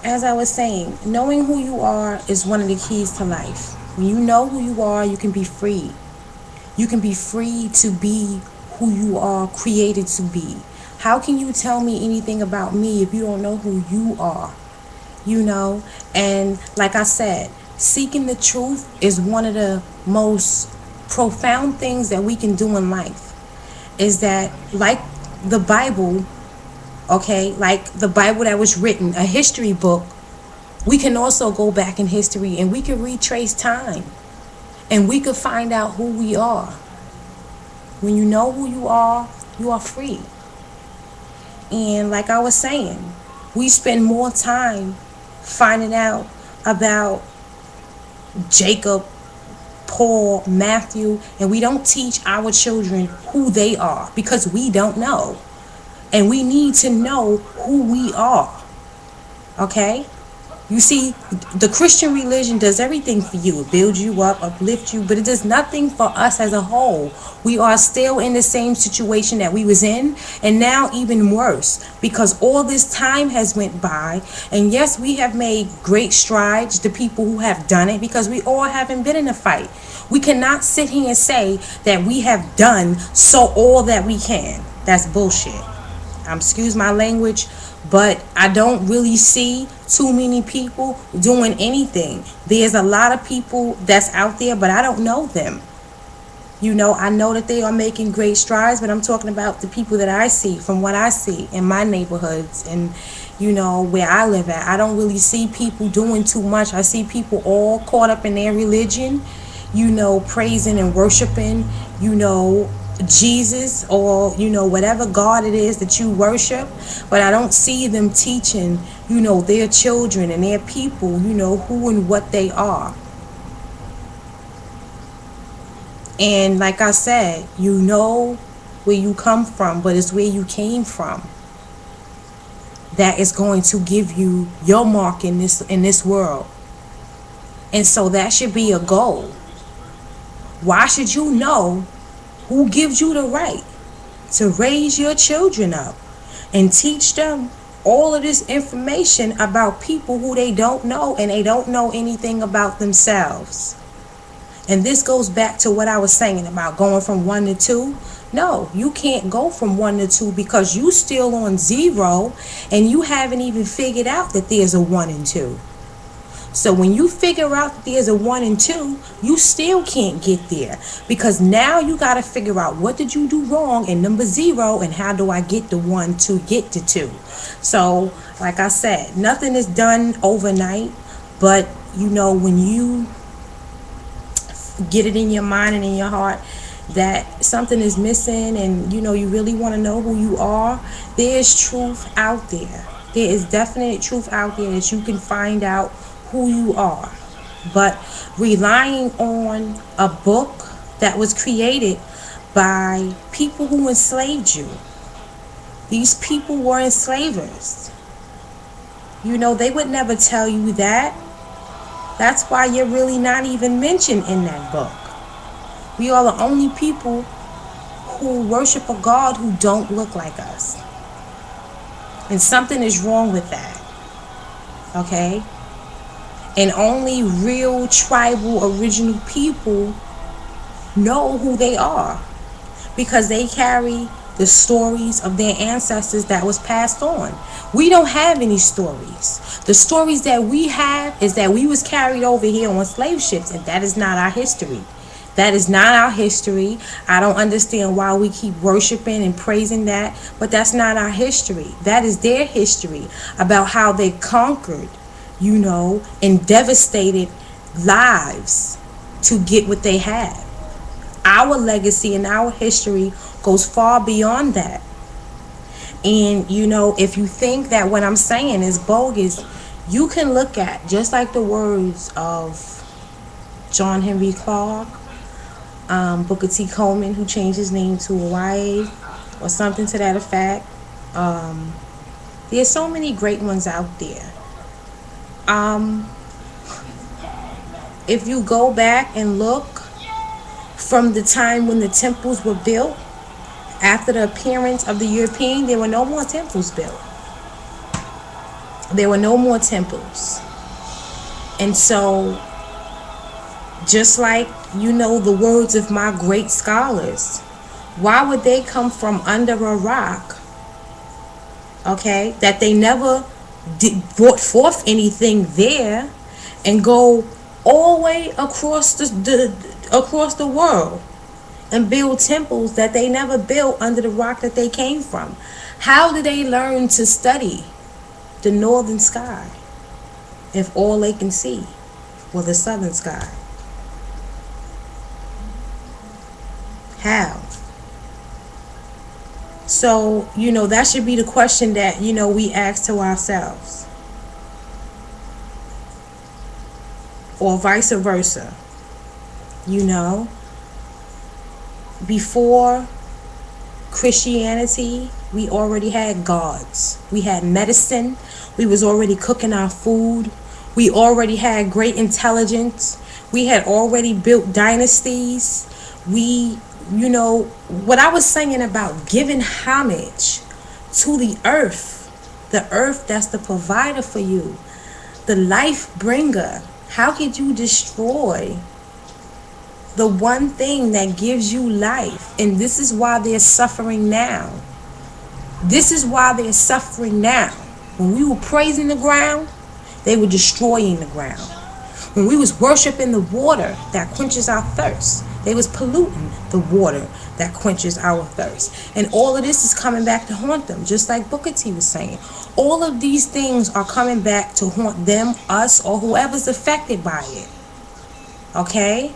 as I was saying, knowing who you are is one of the keys to life. When you know who you are, you can be free. You can be free to be who you are created to be. How can you tell me anything about me if you don't know who you are? You know? And like I said, seeking the truth is one of the most profound things that we can do in life. Is that like the Bible, okay? Like the Bible that was written, a history book, we can also go back in history and we can retrace time and we could find out who we are. When you know who you are free. And like I was saying, we spend more time finding out about Jacob, Paul, Matthew, and we don't teach our children who they are because we don't know. And we need to know who we are. Okay? You see, the Christian religion does everything for you. It builds you up, uplifts you, but it does nothing for us as a whole. We are still in the same situation that we was in, and now even worse, because all this time has went by, and yes, we have made great strides, the people who have done it, because we all haven't been in a fight. We cannot sit here and say that we have done so all that we can. That's bullshit. Excuse my language, but I don't really see too many people doing anything. There's a lot of people that's out there, but I don't know them. You know, I know that they are making great strides, but I'm talking about the people that I see, from what I see in my neighborhoods and, you know, where I live at. I don't really see people doing too much. I see people all caught up in their religion, you know, praising and worshiping, you know, Jesus or, you know, whatever God it is that you worship, but I don't see them teaching, you know, their children and their people, you know, who and what they are. And like I said, you know where you come from, but it's where you came from that is going to give you your mark in this world. And so that should be a goal. Why should you know who gives you the right to raise your children up and teach them all of this information about people who they don't know, and they don't know anything about themselves? And this goes back to what I was saying about going from 1 to 2. No, you can't go from 1 to 2 because you still on 0 and you haven't even figured out that there's a 1 and 2. So when you figure out that there's a 1 and 2, you still can't get there, because now you got to figure out what did you do wrong in number 0 and how do I get the 1 to get to 2. So like I said, nothing is done overnight, but you know, when you get it in your mind and in your heart that something is missing and you know you really want to know who you are, there is truth out there. There is definite truth out there that you can find out who you are. But relying on a book that was created by people who enslaved you, these people were enslavers. You know, they would never tell you that. That's why you're really not even mentioned in that book. We are the only people who worship a God who don't look like us. And something is wrong with that. Okay? And only real tribal original people know who they are, because they carry the stories of their ancestors that was passed on. We don't have any stories. The stories that we have is that we was carried over here on slave ships, and that is not our history. That is not our history. I don't understand why we keep worshiping and praising that, but that's not our history. That is their history, about how they conquered, you know, and devastated lives to get what they had. Our legacy and our history goes far beyond that. And, you know, if you think that what I'm saying is bogus, you can look at, just like the words of John Henry Clark, Booker T. Coleman, who changed his name to Hawaii, or something to that effect. There's so many great ones out there. If you go back and look from the time when the temples were built, after the appearance of the European, there were no more temples built. There were no more temples. And so, just like, the words of my great scholars, why would they come from under a rock, okay, that they never brought forth anything there, and go all the way across the world and build temples that they never built under the rock that they came from? How did they learn to study the northern sky if all they can see was the southern sky? How? So, that should be the question that, we ask to ourselves. Or vice versa. Before Christianity, we already had gods. We had medicine. We was already cooking our food. We already had great intelligence. We had already built dynasties. What I was saying about giving homage to the earth that's the provider for you, the life bringer. How could you destroy the one thing that gives you life? And this is why they're suffering now. This is why they're suffering now. When we were praising the ground, they were destroying the ground. When we was worshiping the water that quenches our thirst, they was polluting the water that quenches our thirst. And all of this is coming back to haunt them, just like Booker T was saying. All of these things are coming back to haunt them, us, or whoever's affected by it. Okay?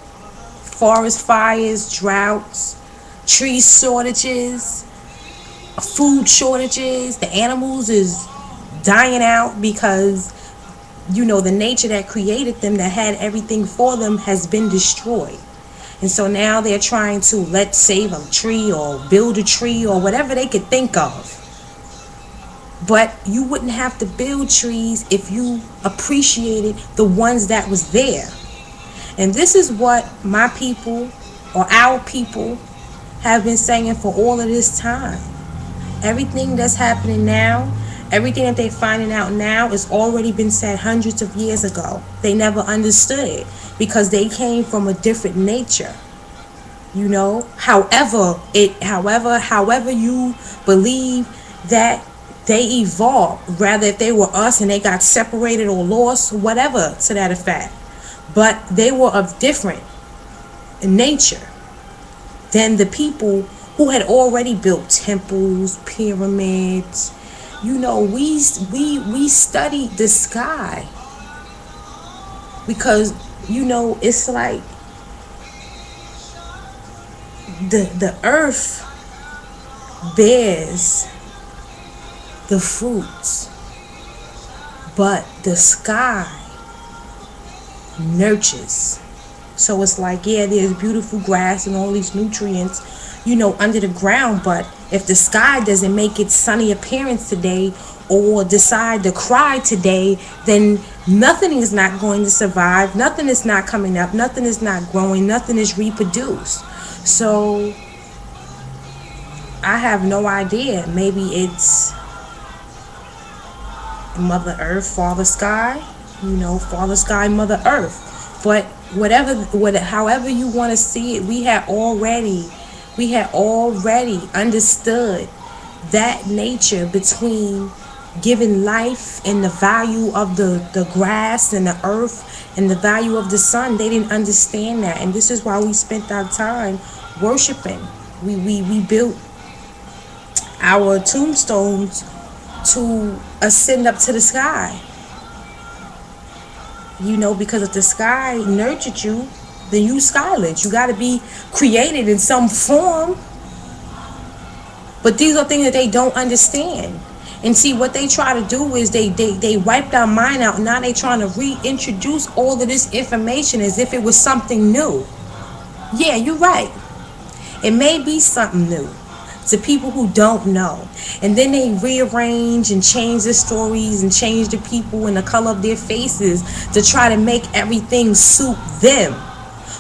Forest fires, droughts, tree shortages, food shortages. The animals is dying out because the nature that created them, that had everything for them, has been destroyed. And so now they're trying to save a tree or build a tree or whatever they could think of. But you wouldn't have to build trees if you appreciated the ones that was there. And this is what my people, or our people, have been saying for all of this time. Everything that's happening now, everything that they're finding out now, has already been said hundreds of years ago. They never understood it because they came from a different nature. However you believe that they evolved, rather if they were us and they got separated or lost, whatever to that effect. But they were of different nature than the people who had already built temples, pyramids. We studied the sky because it's like the earth bears the fruits, but the sky nurtures. So it's like, yeah, there's beautiful grass and all these nutrients, under the ground, but if the sky doesn't make its sunny appearance today, or decide to cry today, then nothing is not going to survive, nothing is not coming up, nothing is not growing, nothing is reproduced. So I have no idea. Maybe it's Mother Earth, Father Sky, Father Sky, Mother Earth. But however you want to see it, we had already understood that nature between giving life and the value of the grass and the earth and the value of the sun. They didn't understand that, and this is why we spent our time worshiping. We built our tombstones to ascend up to the sky. Because if the sky nurtured you, then you skylit. You got to be created in some form. But these are things that they don't understand. And see, what they try to do is they wiped our mind out. Now they trying to reintroduce all of this information as if it was something new. Yeah, you're right. It may be something new to people who don't know. And then they rearrange and change the stories and change the people and the color of their faces to try to make everything suit them.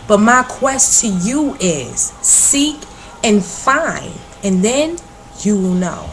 But my quest to you is seek and find, and then you will know.